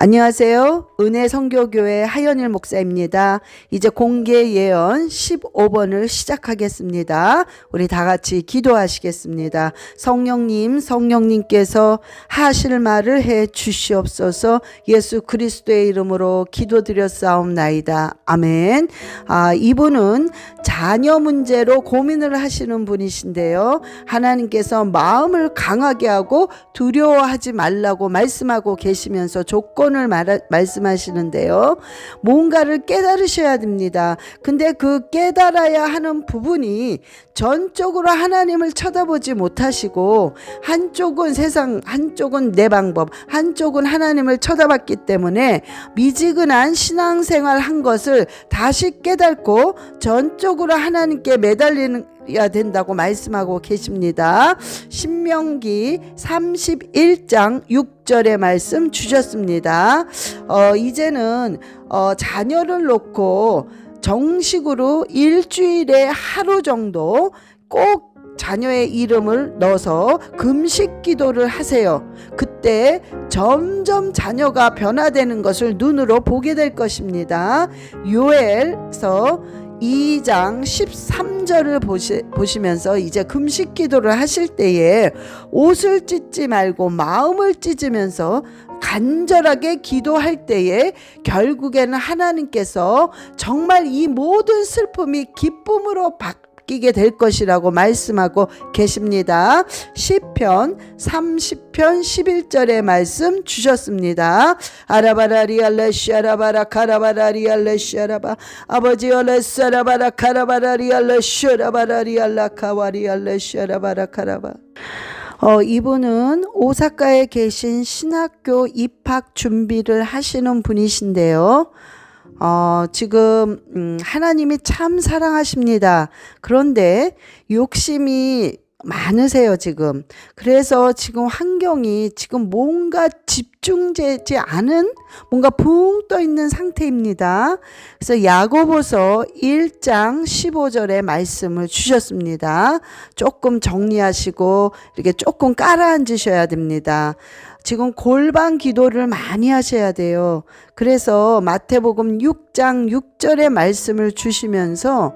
안녕하세요. 은혜 선교교회 하연일 목사입니다. 이제 공개 예언 15번을 시작하겠습니다. 우리 다 같이 기도하시겠습니다. 성령님께서 하실 말을 해 주시옵소서. 예수 그리스도의 이름으로 기도드렸사옵나이다. 아멘. 이분은 자녀 문제로 고민을 하시는 분이신데요. 하나님께서 마음을 강하게 하고 두려워하지 말라고 말씀하고 계시면서 조건을 말씀하시는데요. 뭔가를 깨달으셔야 됩니다. 근데 그 깨달아야 하는 부분이 전적으로 하나님을 쳐다보지 못하시고 한쪽은 세상, 한쪽은 내 방법, 한쪽은 하나님을 쳐다봤기 때문에 미지근한 신앙생활 한 것을 다시 깨닫고 전적으로 하나님께 매달리는 야 된다고 말씀하고 계십니다. 신명기 31장 6절의 말씀 주셨습니다. 이제는 자녀를 놓고 정식으로 일주일에 하루 정도 꼭 자녀의 이름을 넣어서 금식 기도를 하세요. 그때 점점 자녀가 변화되는 것을 눈으로 보게 될 것입니다. 요엘서 2장 13절을 보시면서 이제 금식 기도를 하실 때에 옷을 찢지 말고 마음을 찢으면서 간절하게 기도할 때에 결국에는 하나님께서 정말 이 모든 슬픔이 기쁨으로 바뀌게 될 것이라고 말씀하고 계십니다. 시편 30편 11절의 말씀 주셨습니다. 아라바라리알레시 아라바라 카라바라리알레시 아라바 아버지 얼레스 아라바라 카라바라리알레시 아라바라리알라 카와리알레시 아라바라 카라바. 이분은 오사카에 계신 신학교 입학 준비를 하시는 분이신데요. 지금 하나님이 참 사랑하십니다. 그런데 욕심이 많으세요, 지금. 그래서 지금 환경이 지금 뭔가 집중되지 않은 뭔가 붕 떠 있는 상태입니다. 그래서 야고보서 1장 15절의 말씀을 주셨습니다. 조금 정리하시고 이렇게 조금 깔아앉으셔야 됩니다. 지금 골방 기도를 많이 하셔야 돼요. 그래서 마태복음 6장 6절의 말씀을 주시면서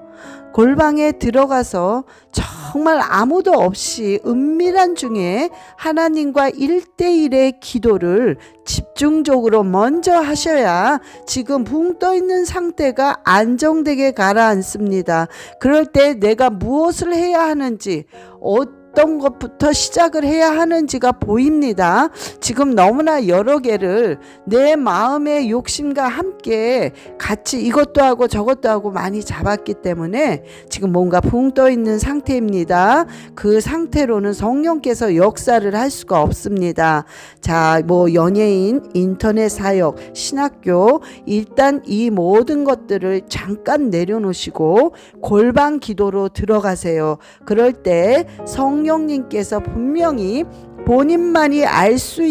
골방에 들어가서 정말 아무도 없이 은밀한 중에 하나님과 1대1의 기도를 집중적으로 먼저 하셔야 지금 붕 떠 있는 상태가 안정되게 가라앉습니다. 그럴 때 내가 무엇을 해야 하는지, 어떤 것부터 시작을 해야 하는지가 보입니다. 지금 너무나 여러 개를 내 마음의 욕심과 함께 같이 이것도 하고 저것도 하고 많이 잡았기 때문에 지금 뭔가 붕 떠 있는 상태입니다. 그 상태로는 성령께서 역사를 할 수가 없습니다. 자, 연예인, 인터넷 사역, 신학교, 일단 이 모든 것들을 잠깐 내려놓으시고 골방 기도로 들어가세요. 그럴 때 성령님께서 분명히 본인만이 알 수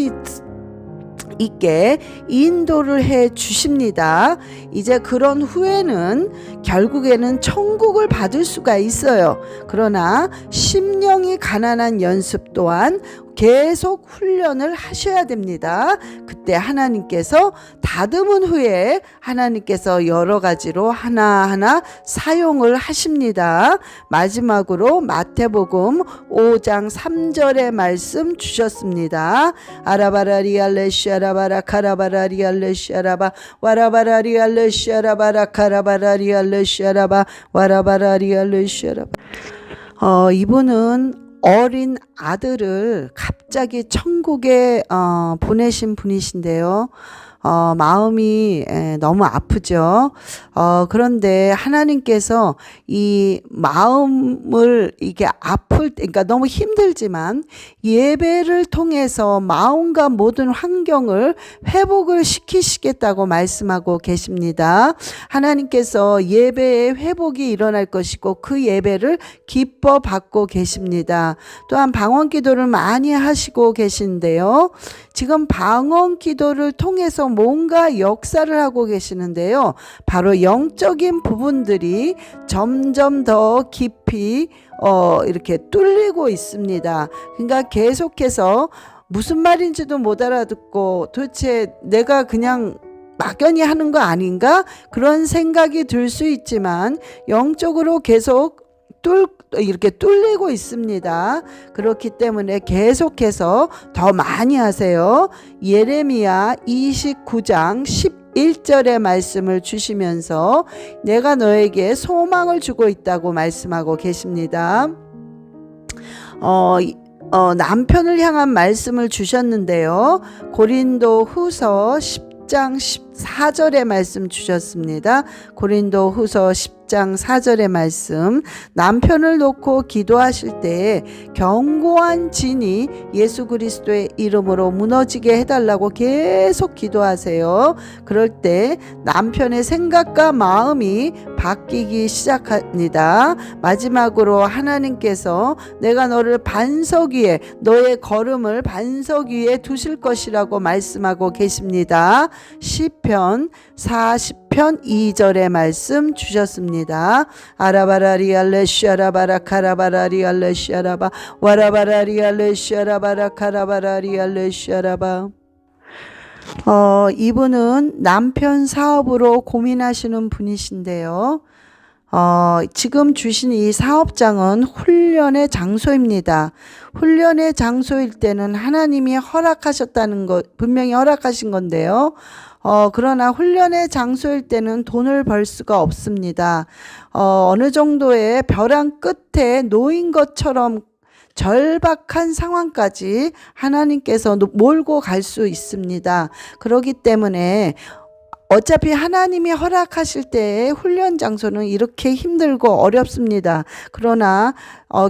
있게 인도를 해 주십니다. 이제 그런 후에는 결국에는 천국을 받을 수가 있어요. 그러나 심령이 가난한 연습 또한 계속 훈련을 하셔야 됩니다. 그때 하나님께서 다듬은 후에 하나님께서 여러 가지로 하나하나 사용을 하십니다. 마지막으로 마태복음 5장 3절의 말씀 주셨습니다. 아라바라리알레시 아라바라 카라바라리알레시 아라바 와라바라리알레시 아라바라 카라바라리알레시 아라바 와라바라리알레시 아라바. 이분은 어린 아들을 갑자기 천국에 보내신 분이신데요. 마음이 너무 아프죠. 그런데 하나님께서 이 마음을 이게 아플 때, 그러니까 너무 힘들지만 예배를 통해서 마음과 모든 환경을 회복을 시키시겠다고 말씀하고 계십니다. 하나님께서 예배의 회복이 일어날 것이고 그 예배를 기뻐 받고 계십니다. 또한 방언 기도를 많이 하시고 계신데요. 지금 방언 기도를 통해서 뭔가 역사를 하고 계시는데요. 바로 영적인 부분들이 점점 더 깊이 이렇게 뚫리고 있습니다. 그러니까 계속해서 무슨 말인지도 못 알아듣고 도대체 내가 그냥 막연히 하는 거 아닌가? 그런 생각이 들 수 있지만 영적으로 계속 이렇게 뚫리고 있습니다. 그렇기 때문에 계속해서 더 많이 하세요. 예레미야 29장 11절의 말씀을 주시면서 내가 너에게 소망을 주고 있다고 말씀하고 계십니다. 남편을 향한 말씀을 주셨는데요. 고린도 후서 10장 14절의 말씀 주셨습니다. 고린도 후서 10장 4절의 말씀. 남편을 놓고 기도하실 때에 견고한 진이 예수 그리스도의 이름으로 무너지게 해달라고 계속 기도하세요. 그럴 때 남편의 생각과 마음이 바뀌기 시작합니다. 마지막으로 하나님께서 내가 너를 반석 위에, 너의 걸음을 반석 위에 두실 것이라고 말씀하고 계십니다. 시편 40편 2절의 말씀 주셨습니다. 아라바라리 알레시아라바라 카라바라리 알레시아라바 와라바라리 알레시아라바라 카라바라리 알레시아라바. 이분은 남편 사업으로 고민하시는 분이신데요. 지금 주신 이 사업장은 훈련의 장소입니다. 훈련의 장소일 때는 하나님이 허락하셨다는 것, 분명히 허락하신 건데요. 그러나 훈련의 장소일 때는 돈을 벌 수가 없습니다. 어느 정도의 벼랑 끝에 놓인 것처럼 절박한 상황까지 하나님께서 몰고 갈 수 있습니다. 그렇기 때문에 어차피 하나님이 허락하실 때의 훈련 장소는 이렇게 힘들고 어렵습니다. 그러나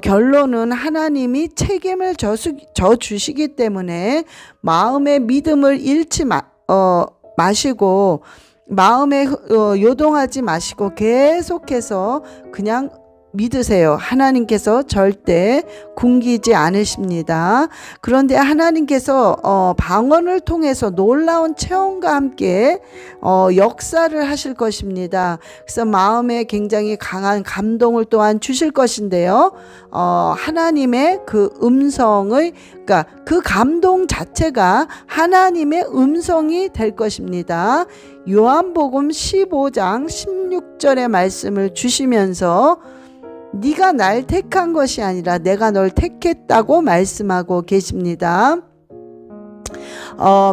결론은 하나님이 책임을 져 주시기 때문에 마음의 믿음을 잃지 마시고 마음에 요동하지 마시고 계속해서 그냥 믿으세요. 하나님께서 절대 굶기지 않으십니다. 그런데 하나님께서 방언을 통해서 놀라운 체험과 함께 역사를 하실 것입니다. 그래서 마음에 굉장히 강한 감동을 또한 주실 것인데요. 하나님의 그 음성의, 그러니까 그 감동 자체가 하나님의 음성이 될 것입니다. 요한복음 15장 16절의 말씀을 주시면서 네가 날 택한 것이 아니라 내가 널 택했다고 말씀하고 계십니다.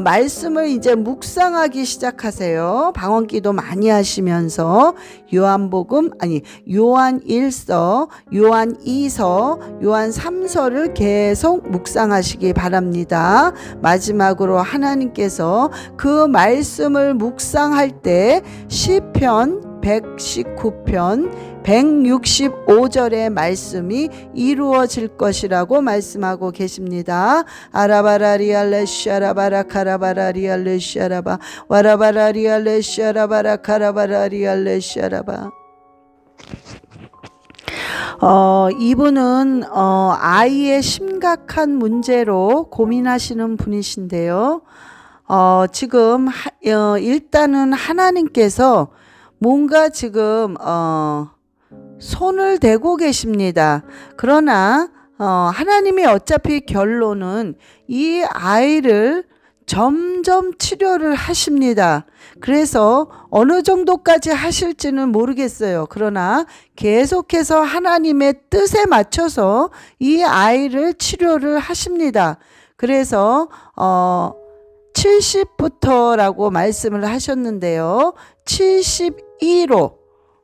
말씀을 이제 묵상하기 시작하세요. 방언기도 많이 하시면서 요한 1서, 요한 2서, 요한 3서를 계속 묵상하시기 바랍니다. 마지막으로 하나님께서 그 말씀을 묵상할 때 시편 119편 165절의 말씀이 이루어질 것이라고 말씀하고 계십니다. 아라바라리 알레시아라바라 카라바라리 알레시아라바 와라바라리 알레시아라바라 카라바라리 알레시아라바. 이분은 아이의 심각한 문제로 고민하시는 분이신데요. 지금 일단은 하나님께서 뭔가 지금 손을 대고 계십니다. 그러나 하나님이 어차피 결론은 이 아이를 점점 치료를 하십니다. 그래서 어느 정도까지 하실지는 모르겠어요. 그러나 계속해서 하나님의 뜻에 맞춰서 이 아이를 치료를 하십니다. 그래서 70부터라고 말씀을 하셨는데요. 72로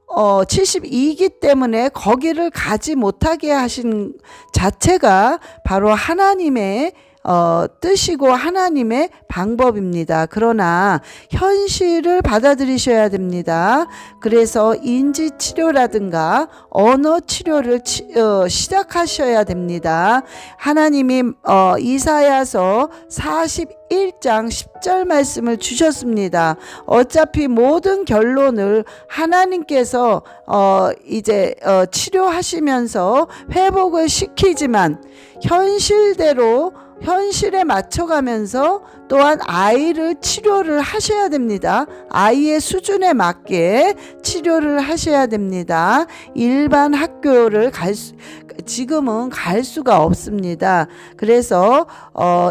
72이기 때문에 거기를 가지 못하게 하신 자체가 바로 하나님의 뜻이고 하나님의 방법입니다. 그러나 현실을 받아들이셔야 됩니다. 그래서 인지치료라든가 언어치료를 시작하셔야 됩니다. 하나님이 이사야서 41장 10절 말씀을 주셨습니다. 어차피 모든 결론을 하나님께서 이제 치료하시면서 회복을 시키지만 현실에 맞춰가면서 또한 아이를 치료를 하셔야 됩니다. 아이의 수준에 맞게 치료를 하셔야 됩니다. 일반 학교를 지금은 갈 수가 없습니다. 그래서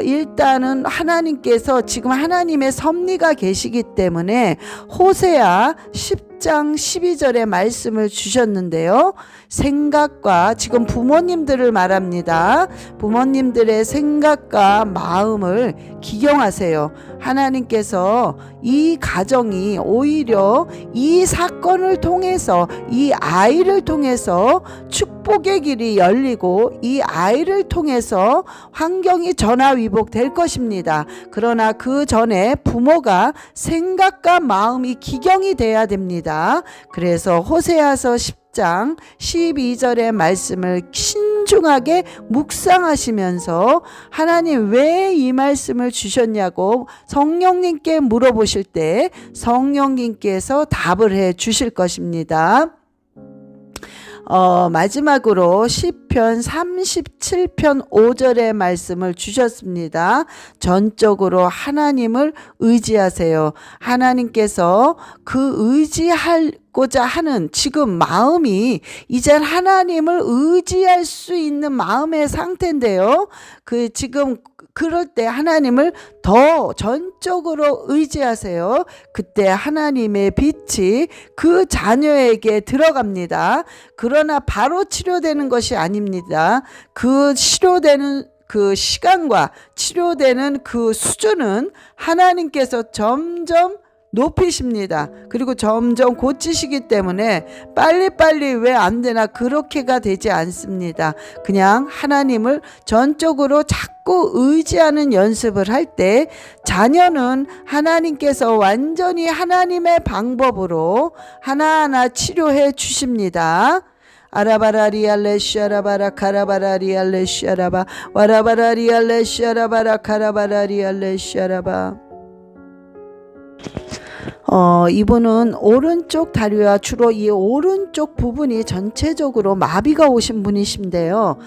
일단은 하나님께서 지금 하나님의 섭리가 계시기 때문에 호세아 10장 12절의 말씀을 주셨는데요. 생각과, 지금 부모님들을 말합니다. 부모님들의 생각과 마음을 기경하세요. 하나님께서 이 가정이 오히려 이 사건을 통해서, 이 아이를 통해서 축복의 길이 열리고 이 아이를 통해서 환경이 전화위복될 것입니다. 그러나 그 전에 부모가 생각과 마음이 기경이 돼야 됩니다. 그래서 호세아서 10장 12절의 말씀을 신중하게 묵상하시면서 하나님 왜 이 말씀을 주셨냐고 성령님께 물어보실 때 성령님께서 답을 해 주실 것입니다. 마지막으로 시편 37편 5절의 말씀을 주셨습니다. 전적으로 하나님을 의지하세요. 하나님께서 그 의지하고자 하는 지금 마음이 이제 하나님을 의지할 수 있는 마음의 상태인데요. 지금 그럴 때 하나님을 더 전적으로 의지하세요. 그때 하나님의 빛이 그 자녀에게 들어갑니다. 그러나 바로 치료되는 것이 아닙니다. 그 치료되는 그 시간과 치료되는 그 수준은 하나님께서 점점 높이십니다. 그리고 점점 고치시기 때문에 빨리빨리 왜 안 되나 그렇게가 되지 않습니다. 그냥 하나님을 전적으로 자꾸 의지하는 연습을 할 때 자녀는 하나님께서 완전히 하나님의 방법으로 하나하나 치료해 주십니다. 아라바라리알레 샤라바라 카라바라리알레 샤라바 와라바라리알레 샤라바라 카라바라리알레 샤라바. 이분은 오른쪽 다리와 주로 이 오른쪽 부분이 전체적으로 마비가 오신 분이신데요.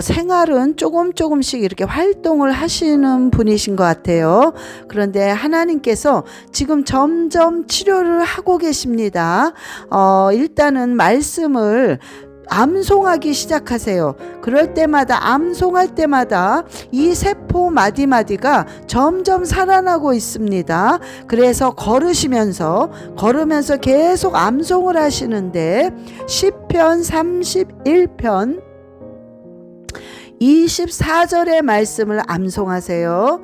생활은 조금씩 이렇게 활동을 하시는 분이신 것 같아요. 그런데 하나님께서 지금 점점 치료를 하고 계십니다. 일단은 말씀을 암송하기 시작하세요. 그럴 때마다 암송할 때마다 이 세포 마디마디가 점점 살아나고 있습니다. 그래서 걸으면서 계속 암송을 하시는데 시편 31편 24절의 말씀을 암송하세요.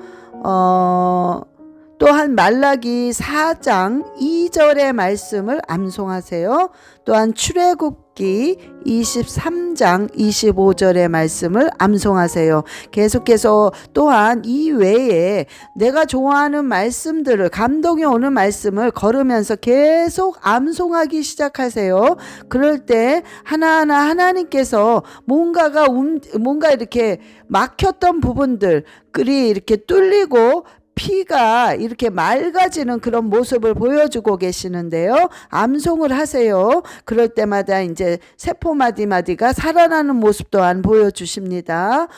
또한 말라기 4장 2절의 말씀을 암송하세요. 또한 출애굽기 23장 25절의 말씀을 암송하세요. 계속해서 또한 이 외에 내가 좋아하는 말씀들을, 감동이 오는 말씀을 걸으면서 계속 암송하기 시작하세요. 그럴 때 하나하나 하나님께서 뭔가 이렇게 막혔던 부분들이 이렇게 뚫리고 피가 이렇게 맑아지는 그런 모습을 보여주고 계시는데요. 암송을 하세요. 그럴 때마다 이제 세포 마디마디가 살아나는 모습 또한 보여주십니다.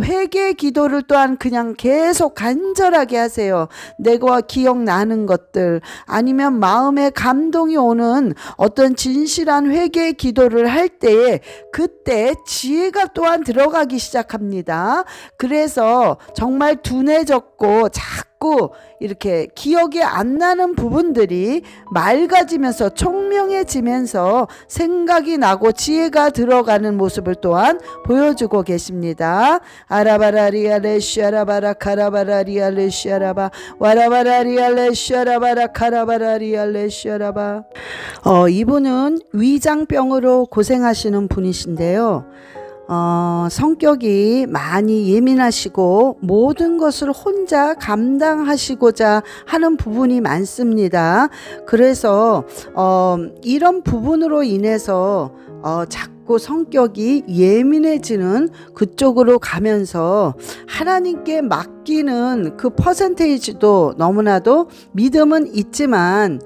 회개 기도를 또한 그냥 계속 간절하게 하세요. 내가 기억나는 것들 아니면 마음에 감동이 오는 어떤 진실한 회개 기도를 할 때에 그때 지혜가 또한 들어가기 시작합니다. 그래서 정말 둔해졌고 자꾸 이렇게 기억이 안 나는 부분들이 맑아지면서 총명해지면서 생각이 나고 지혜가 들어가는 모습을 또한 보여주고 계십니다. 아라바라리알레 슈아라바라 카라바라리알레 슈아라바 와라바라리알레 슈아라바라 카라바라리알레 슈아라바. 이분은 위장병으로 고생하시는 분이신데요. 성격이 많이 예민하시고 모든 것을 혼자 감당하시고자 하는 부분이 많습니다. 그래서 이런 부분으로 인해서 자꾸 성격이 예민해지는 그쪽으로 가면서 하나님께 맡기는 그 퍼센테이지도 너무나도 믿음은 있지만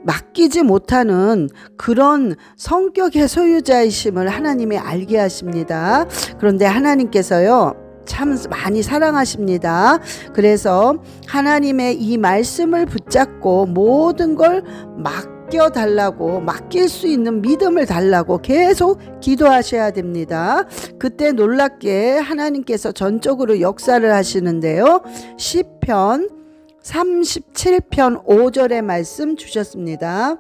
맡기지 못하는 그런 성격의 소유자이심을 하나님이 알게 하십니다. 그런데 하나님께서요 참 많이 사랑하십니다. 그래서 하나님의 이 말씀을 붙잡고 모든 걸 맡기는 맡겨달라고, 맡길 수 있는 믿음을 달라고 계속 기도하셔야 됩니다. 그때 놀랍게 하나님께서 전적으로 역사를 하시는데요. 시편 37편 5절의 말씀 주셨습니다.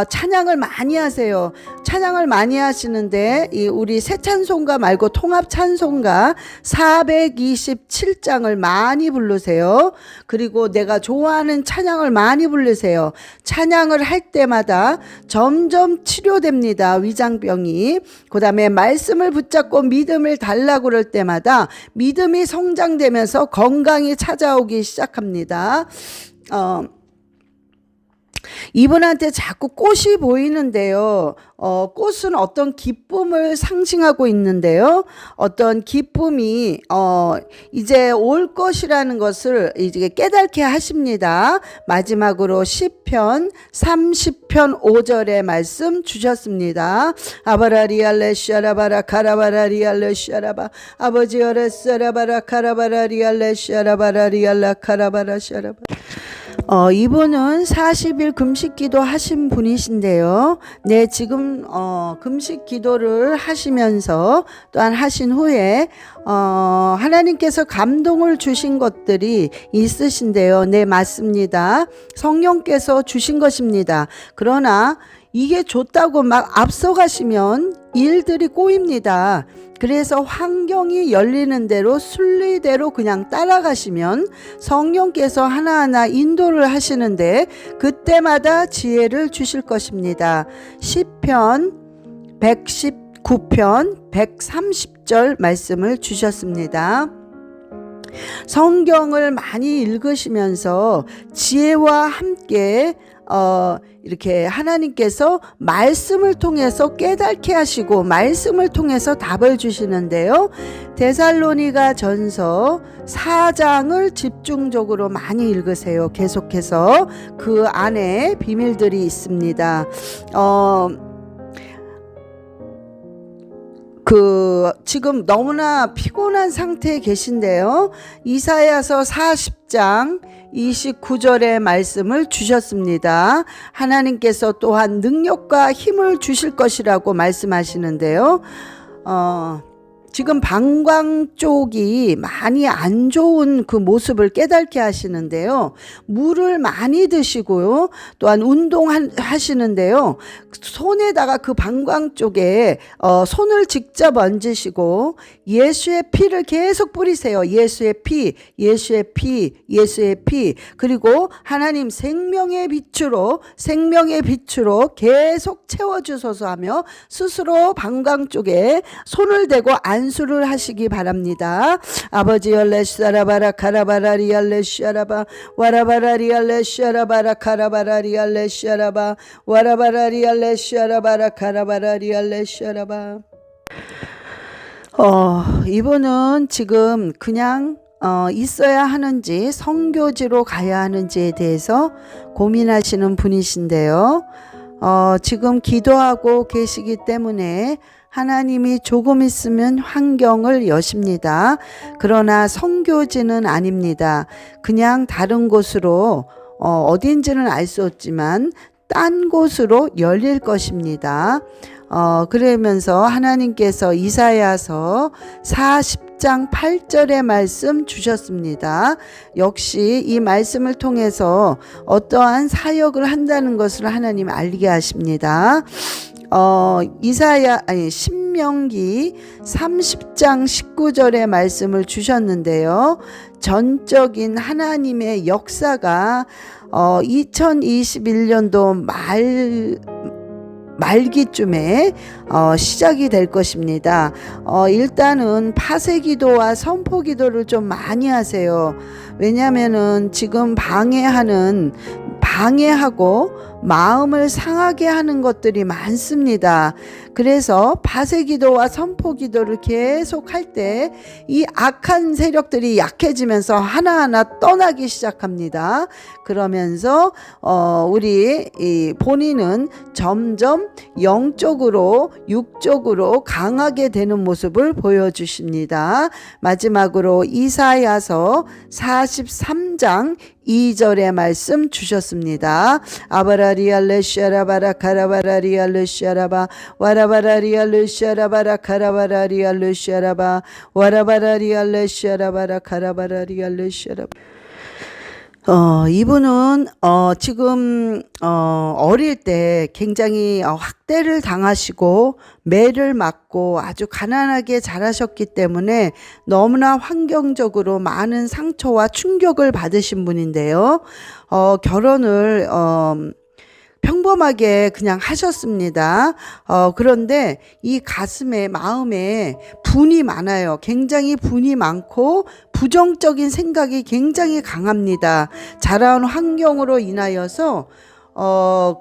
찬양을 많이 하세요. 찬양을 많이 하시는데 우리 새 찬송가 말고 통합 찬송가 427장을 많이 부르세요. 그리고 내가 좋아하는 찬양을 많이 부르세요. 찬양을 할 때마다 점점 치료됩니다. 위장병이. 그 다음에 말씀을 붙잡고 믿음을 달라고 그럴 때마다 믿음이 성장되면서 건강이 찾아오기 시작합니다. 이분한테 자꾸 꽃이 보이는데요. 꽃은 어떤 기쁨을 상징하고 있는데요. 어떤 기쁨이 이제 올 것이라는 것을 이제 깨닫게 하십니다. 마지막으로 시편 30편 5절의 말씀 주셨습니다. 아바라리알레 샤라바라 카라바라리알레 샤라바 아버지 어레스라바라 카라바라리알레 샤라바라리알라 카라바라 샤라바. 이분은 40일 금식 기도 하신 분이신데요. 네, 지금 금식 기도를 하시면서 또한 하신 후에 하나님께서 감동을 주신 것들이 있으신데요. 네, 맞습니다. 성령께서 주신 것입니다. 그러나 이게 좋다고 막 앞서가시면 일들이 꼬입니다. 그래서 환경이 열리는 대로 순리대로 그냥 따라가시면 성령께서 하나하나 인도를 하시는데 그때마다 지혜를 주실 것입니다. 시편 119편 130절 말씀을 주셨습니다. 성경을 많이 읽으시면서 지혜와 함께 이렇게 하나님께서 말씀을 통해서 깨닫게 하시고 말씀을 통해서 답을 주시는데요. 데살로니가 전서 4장을 집중적으로 많이 읽으세요. 계속해서 그 안에 비밀들이 있습니다. 지금 너무나 피곤한 상태에 계신데요. 이사야서 40장 29절의 말씀을 주셨습니다. 하나님께서 또한 능력과 힘을 주실 것이라고 말씀하시는데요. 지금 방광 쪽이 많이 안 좋은 그 모습을 깨닫게 하시는데요. 물을 많이 드시고요. 또한 운동하시는데요. 손에다가 그 방광 쪽에 손을 직접 얹으시고 예수의 피를 계속 뿌리세요. 예수의 피, 예수의 피, 예수의 피. 그리고 하나님 생명의 빛으로 계속 채워주소서 하며 스스로 방광 쪽에 손을 대고 안수를 하시기 바랍니다. 아버지 열레샤라바라 카라바라리알레샤라바 와라바라리알레샤라바라 카라바라리알레샤라바 와라바라리알레샤라바라 카라바라리알레샤라바. 이분은 지금 그냥 있어야 하는지 선교지로 가야 하는지에 대해서 고민하시는 분이신데요. 지금 기도하고 계시기 때문에 하나님이 조금 있으면 환경을 여십니다. 그러나 선교지는 아닙니다. 그냥 다른 곳으로 어딘지는 알 수 없지만 딴 곳으로 열릴 것입니다. 그러면서 하나님께서 이사야서 40장 8절의 말씀 주셨습니다. 역시 이 말씀을 통해서 어떠한 사역을 한다는 것을 하나님 알게 하십니다. 신명기 30장 19절의 말씀을 주셨는데요. 전적인 하나님의 역사가 2021년도 말기쯤에 시작이 될 것입니다. 일단은 파쇄 기도와 선포 기도를 좀 많이 하세요. 왜냐하면은 지금 방해하고 마음을 상하게 하는 것들이 많습니다. 그래서 바세 기도와 선포 기도를 계속 할 때 이 악한 세력들이 약해지면서 하나하나 떠나기 시작합니다. 그러면서 우리 이 본인은 점점 영적으로 육적으로 강하게 되는 모습을 보여주십니다. 마지막으로 이사야서 43장 2절의 말씀 주셨습니다. 아바라리알레시아라바라 카라바라리알레시아라바 와라바라리알레시아라바라 카라바라리알레시아라바 와라바라리알레시아라바라 카라바라리알레시아라바. 이분은 지금 어릴 때 굉장히 학대를 당하시고 매를 맞고 아주 가난하게 자라셨기 때문에 너무나 환경적으로 많은 상처와 충격을 받으신 분인데요. 결혼을 평범하게 그냥 하셨습니다. 그런데 이 가슴에 마음에 분이 많아요. 굉장히 분이 많고 부정적인 생각이 굉장히 강합니다. 자라온 환경으로 인하여서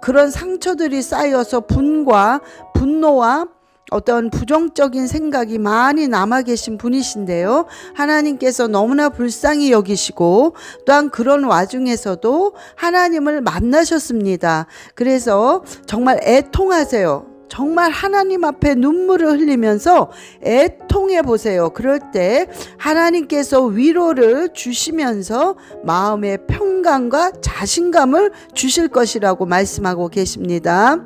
그런 상처들이 쌓여서 분과 분노와 어떤 부정적인 생각이 많이 남아 계신 분이신데요. 하나님께서 너무나 불쌍히 여기시고 또한 그런 와중에서도 하나님을 만나셨습니다. 그래서 정말 애통하세요. 정말 하나님 앞에 눈물을 흘리면서 애통해 보세요. 그럴 때 하나님께서 위로를 주시면서 마음의 평강과 자신감을 주실 것이라고 말씀하고 계십니다.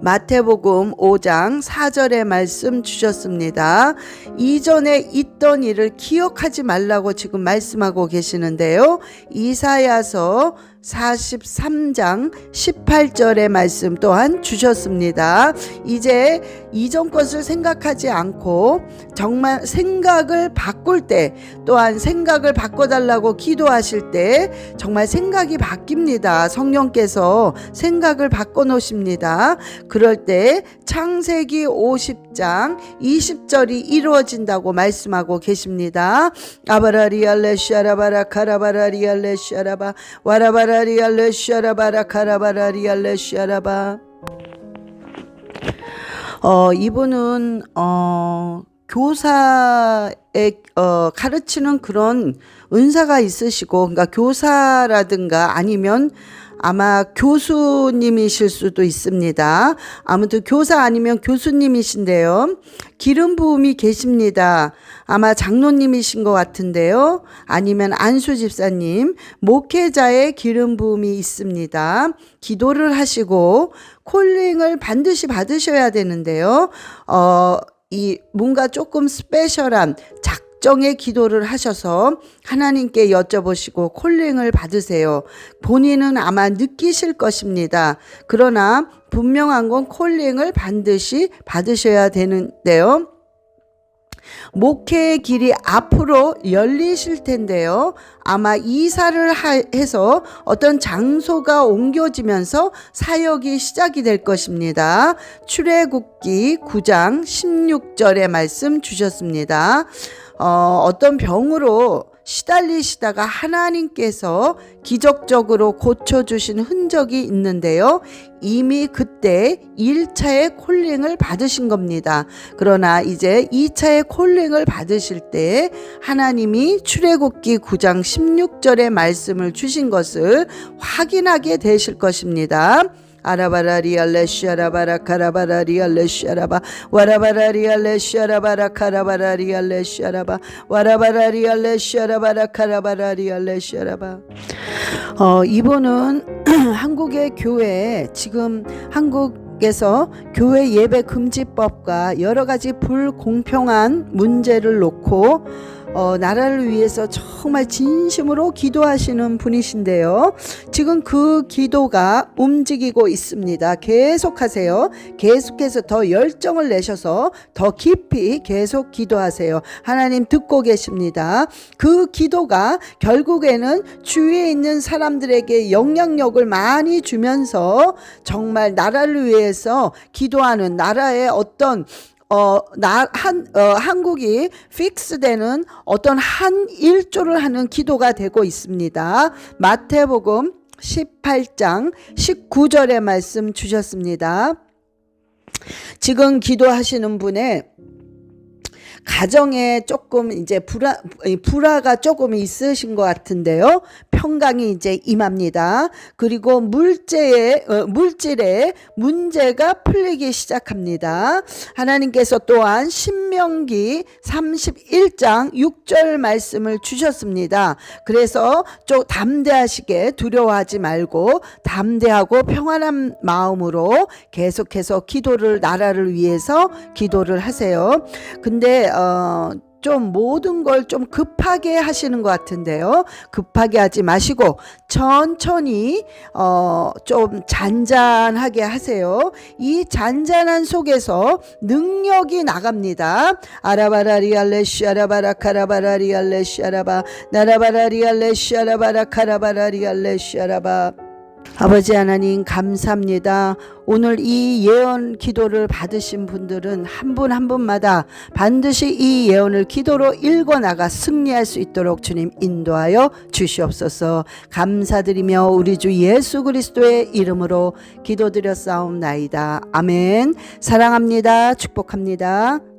마태복음 5장 4절의 말씀 주셨습니다. 이전에 있던 일을 기억하지 말라고 지금 말씀하고 계시는데요. 이사야서 43장 18절의 말씀 또한 주셨습니다. 이제 이전 것을 생각하지 않고 정말 생각을 바꿀 때, 또한 생각을 바꿔달라고 기도하실 때 정말 생각이 바뀝니다. 성령께서 생각을 바꿔놓으십니다. 그럴 때 창세기 50장 20절이 이루어진다고 말씀하고 계십니다. 아바라리알레시아라바라 카라바라리알레시아라바 와라바라리알레시아라바라 카라바라리알레시아라바. 이분은 교사에 가르치는 그런 은사가 있으시고, 그러니까 교사라든가 아니면 아마 교수님이실 수도 있습니다. 아무튼 교사 아니면 교수님이신데요. 기름 부음이 계십니다. 아마 장로님이신 것 같은데요. 아니면 안수 집사님, 목회자의 기름 부음이 있습니다. 기도를 하시고 콜링을 반드시 받으셔야 되는데요. 이 뭔가 조금 스페셜한 작정의 기도를 하셔서 하나님께 여쭤보시고 콜링을 받으세요. 본인은 아마 느끼실 것입니다. 그러나 분명한 건 콜링을 반드시 받으셔야 되는데요. 목회의 길이 앞으로 열리실 텐데요. 아마 이사를 해서 어떤 장소가 옮겨지면서 사역이 시작이 될 것입니다. 출애굽기 9장 16절의 말씀 주셨습니다. 어떤 병으로 시달리시다가 하나님께서 기적적으로 고쳐주신 흔적이 있는데요. 이미 그때 1차의 콜링을 받으신 겁니다. 그러나 이제 2차의 콜링을 받으실 때 하나님이 출애굽기 9장 16절의 말씀을 주신 것을 확인하게 되실 것입니다. 아라바라리알레시아라바라 카라바라리알레시아라바 와라바라리알레시아라바라 카라바라리알레시아라바 와라바라리알레시아라바라 카라바라리알레시아라바. 이분은 한국의 교회, 지금 한국에서 교회 예배 금지법과 여러 가지 불공평한 문제를 놓고 나라를 위해서 정말 진심으로 기도하시는 분이신데요. 지금 그 기도가 움직이고 있습니다. 계속하세요. 계속해서 더 열정을 내셔서 더 깊이 계속 기도하세요. 하나님 듣고 계십니다. 그 기도가 결국에는 주위에 있는 사람들에게 영향력을 많이 주면서 정말 나라를 위해서 기도하는, 나라의 어떤 한국이 픽스되는 어떤 한 일조를 하는 기도가 되고 있습니다. 마태복음 18장 19절의 말씀 주셨습니다. 지금 기도하시는 분의 가정에 조금 이제 불화가 조금 있으신 것 같은데요. 평강이 이제 임합니다. 그리고 물질에 문제가 풀리기 시작합니다. 하나님께서 또한 신명기 31장 6절 말씀을 주셨습니다. 그래서 좀 담대하시게 두려워하지 말고 담대하고 평안한 마음으로 계속해서 나라를 위해서 기도를 하세요. 근데 좀 모든 걸 좀 급하게 하시는 것 같은데요. 급하게 하지 마시고 천천히 좀 잔잔하게 하세요. 이 잔잔한 속에서 능력이 나갑니다. 아라바라리알레 샤라바라 카라바라리알레 샤라바 나라바라리알레 샤라바라 카라바라리알레 샤라바. 아버지 하나님 감사합니다. 오늘 이 예언 기도를 받으신 분들은 한 분 한 분마다 반드시 이 예언을 기도로 읽어나가 승리할 수 있도록 주님 인도하여 주시옵소서. 감사드리며 우리 주 예수 그리스도의 이름으로 기도드렸사옵나이다. 아멘. 사랑합니다. 축복합니다.